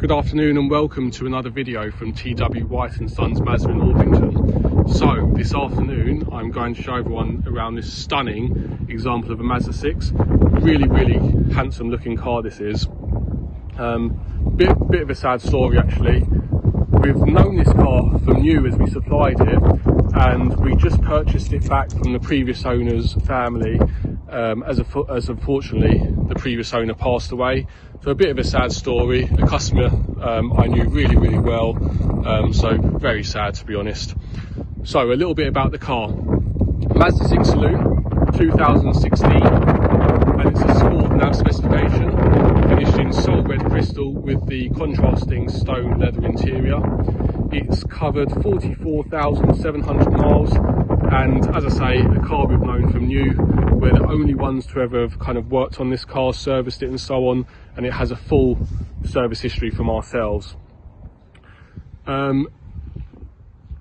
Good afternoon and welcome to another video from TW White & Sons Mazda in Orpington. So this afternoon I'm going to show everyone around this stunning example of a Mazda 6. Really handsome looking car this is. Bit of a sad story actually. We've known this car from new as we supplied it, and we just purchased it back from the previous owner's family as unfortunately the previous owner passed away. So a bit of a sad story. A customer I knew really well, so very sad to be honest. So a little bit about the car. Mazda 6 Saloon, 2016, and it's a sport nav specification, finished in salt red crystal with the contrasting stone leather interior. It's covered 44,700 miles, and as I say, a car we've known from new. We're the only ones to ever have kind of worked on this car, serviced it and so on, and it has a full service history from ourselves.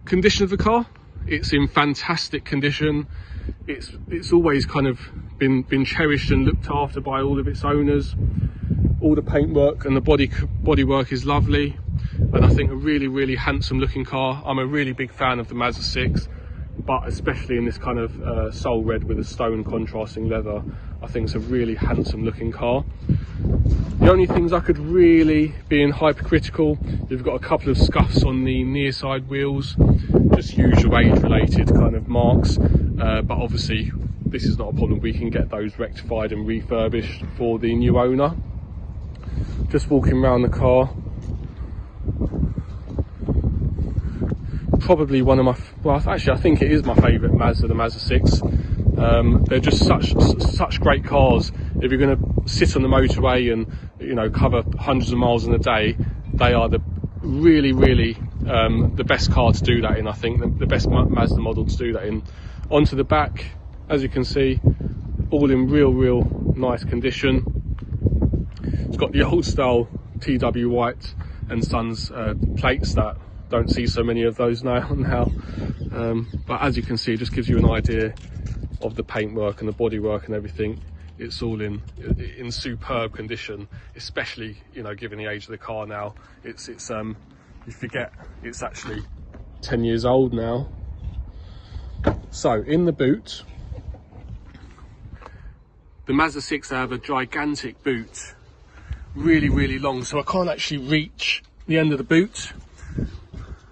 Condition of the car, it's in fantastic condition. It's always kind of been cherished and looked after by all of its owners. All the paintwork and the bodywork is lovely, and I think a really handsome looking car. I'm a really big fan of the Mazda 6, but especially in this kind of soul red with a stone contrasting leather, I think it's a really handsome looking car. The only things I could really be in hypercritical, you've got a couple of scuffs on the near side wheels, just usual age related kind of marks, but obviously this is not a problem. We can get those rectified and refurbished for the new owner. Just walking around the car, probably one of my, well actually I think it is my favourite Mazda, the Mazda 6. They're just such great cars. If you're going to sit on the motorway and cover hundreds of miles in a day, they are the really the best car to do that in. I think the best Mazda model to do that in. Onto the back, as you can see, all in real nice condition. It's got the old style TW White & Sons plates that don't see so many of those now. But as you can see, it just gives you an idea of the paintwork and the bodywork and everything. It's all in superb condition, especially given the age of the car now. It's you forget it's actually 10 years old now. So in the boot, the Mazda 6 have a gigantic boot, really long, so I can't actually reach the end of the boot.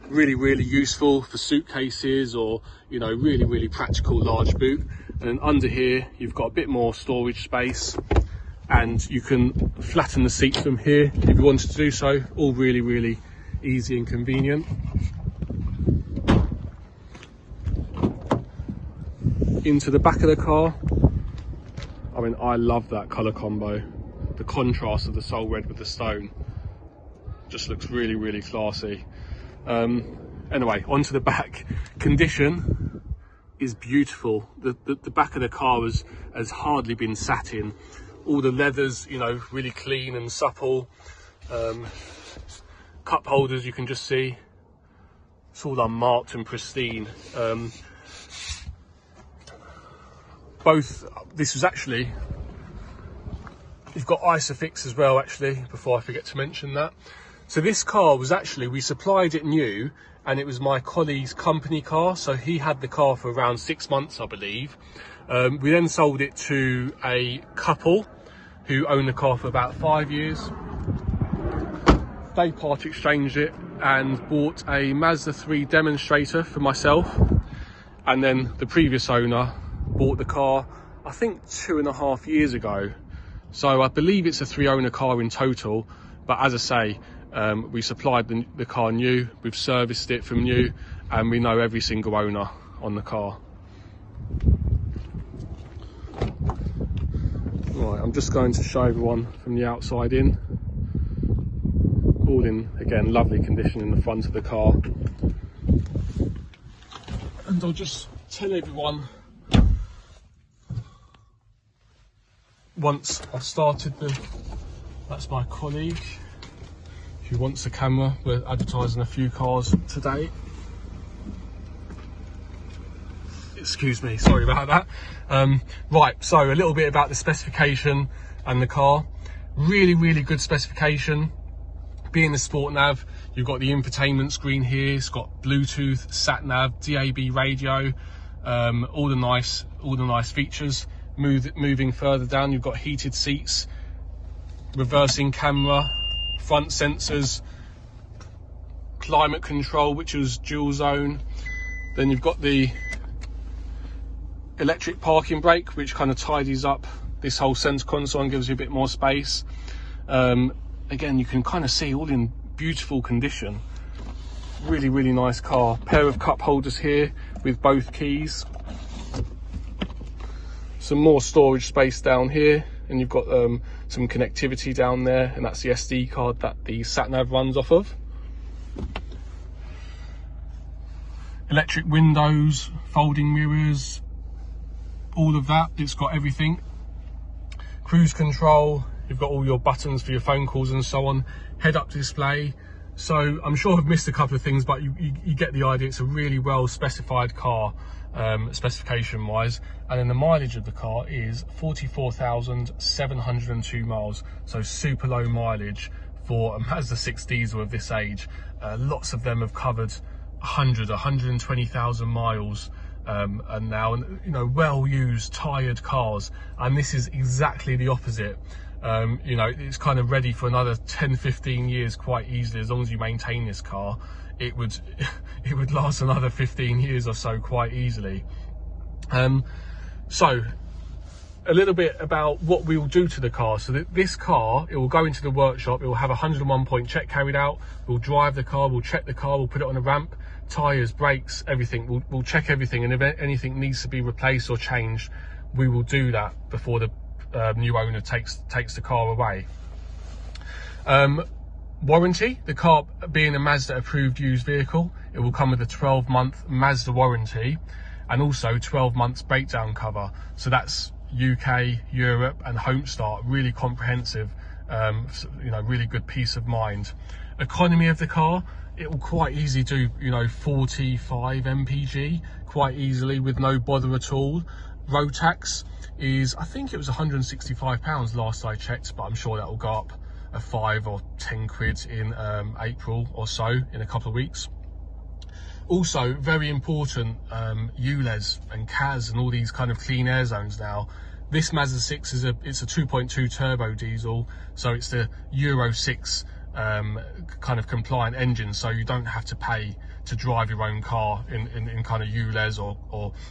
Really useful for suitcases or really practical large boot. And then under here you've got a bit more storage space, and you can flatten the seats from here if you wanted to do so. All really easy and convenient. Into the back of the car, I mean, I love that colour combo. The contrast of the soul red with the stone just looks really classy. Anyway, onto the back. Condition is beautiful. The back of the car has hardly been sat in. All the leathers, really clean and supple. Cup holders, you can just see it's all unmarked and pristine. This was actually, you've got Isofix as well actually, before I forget to mention that. So this car was actually, we supplied it new, and it was my colleague's company car, so he had the car for around 6 months I believe. We then sold it to a couple who owned the car for about 5 years. They part exchanged it and bought a Mazda 3 demonstrator for myself, and then the previous owner bought the car I think 2.5 years ago. So I believe it's a 3-owner car in total, but as I say, we supplied the car new, we've serviced it from new, and we know every single owner on the car. Right, I'm just going to show everyone from the outside in. All in, again, lovely condition in the front of the car. And I'll just tell everyone, once I've started that's my colleague who wants a camera. We're advertising a few cars today. Excuse me, sorry about that. Right, so a little bit about the specification and the car. Really good specification. Being a sport nav, you've got the infotainment screen here. It's got Bluetooth, sat nav, DAB radio, all the nice features. Moving further down, you've got heated seats, reversing camera, front sensors, climate control, which is dual zone. Then you've got the electric parking brake, which kind of tidies up this whole center console and gives you a bit more space. Again, you can kind of see all in beautiful condition. Really, really nice car. Pair of cup holders here with both keys. Some more storage space down here, and you've got some connectivity down there, and that's the SD card that the sat nav runs off of. Electric windows, folding mirrors, all of that. It's got everything. Cruise control, you've got all your buttons for your phone calls and so on. Head-up display. So I'm sure I've missed a couple of things, but you get the idea. It's a really well specified car, specification wise. And then the mileage of the car is 44,702 miles. So super low mileage for a Mazda 6 diesel of this age. Lots of them have covered 120,000 miles. And now, you know, well used, tired cars, and this is exactly the opposite. You know, it's kind of ready for another 10-15 years quite easily. As long as you maintain this car, it would last another 15 years or so quite easily. So a little bit about what we will do to the car. So this car, it will go into the workshop, it will have a 101 point check carried out. We'll drive the car, we'll check the car, we'll put it on a ramp, tyres, brakes, everything. We'll check everything, and if anything needs to be replaced or changed, we will do that before the new owner takes the car away. Warranty, the car being a Mazda approved used vehicle, it will come with a 12-month Mazda warranty and also 12 months breakdown cover. So that's UK, Europe and home start, really comprehensive, you know, really good peace of mind. Economy of the car, it will quite easily do, you know, 45 mpg quite easily with no bother at all. Road tax is, I think it was £165 last I checked, but I'm sure that will go up a 5 or 10 quid in April or so, in a couple of weeks. Also, very important, ULEZ and CAS and all these kind of clean air zones now. This Mazda 6 is it's a 2.2 turbo diesel, so it's the Euro 6 kind of compliant engine, so you don't have to pay to drive your own car in kind of ULEZ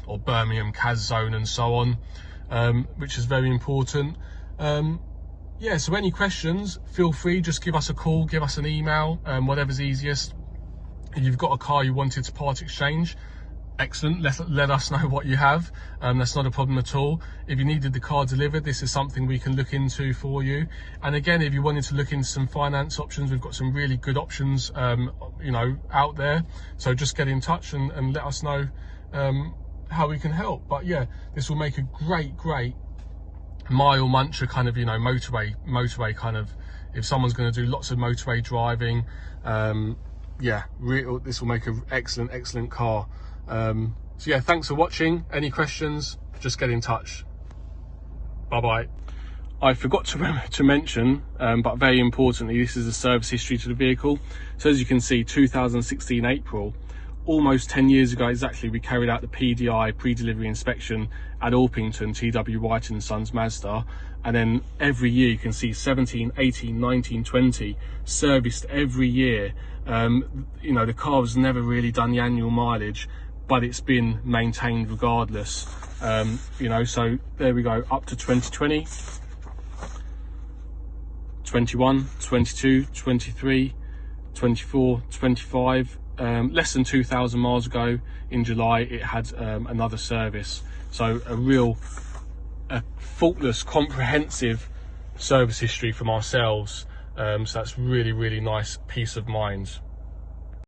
or Birmingham CAS zone and so on, which is very important. Yeah, so any questions, feel free, just give us a call, give us an email, whatever's easiest. If you've got a car you wanted to part exchange, excellent, let us know what you have. That's not a problem at all. If you needed the car delivered, this is something we can look into for you. And again, if you wanted to look into some finance options, we've got some really good options, you know, out there. So just get in touch and let us know how we can help. But yeah, this will make a great mile muncher kind of, you know, motorway kind of, if someone's going to do lots of motorway driving, yeah, this will make an excellent car. So yeah, thanks for watching. Any questions, just get in touch. Bye bye. I forgot to mention, but very importantly, this is the service history to the vehicle. So as you can see, 2016 April, almost 10 years ago exactly, we carried out the PDI pre-delivery inspection at Orpington, TW White & Sons Mazda, and then every year you can see 17, 18, 19, 20 serviced every year. You know, the car has never really done the annual mileage, but it's been maintained regardless. You know, so there we go, up to 2020, 21, 22, 23, 24, 25. Less than 2,000 miles ago in July, it had another service. So a faultless, comprehensive service history from ourselves. So that's really nice peace of mind.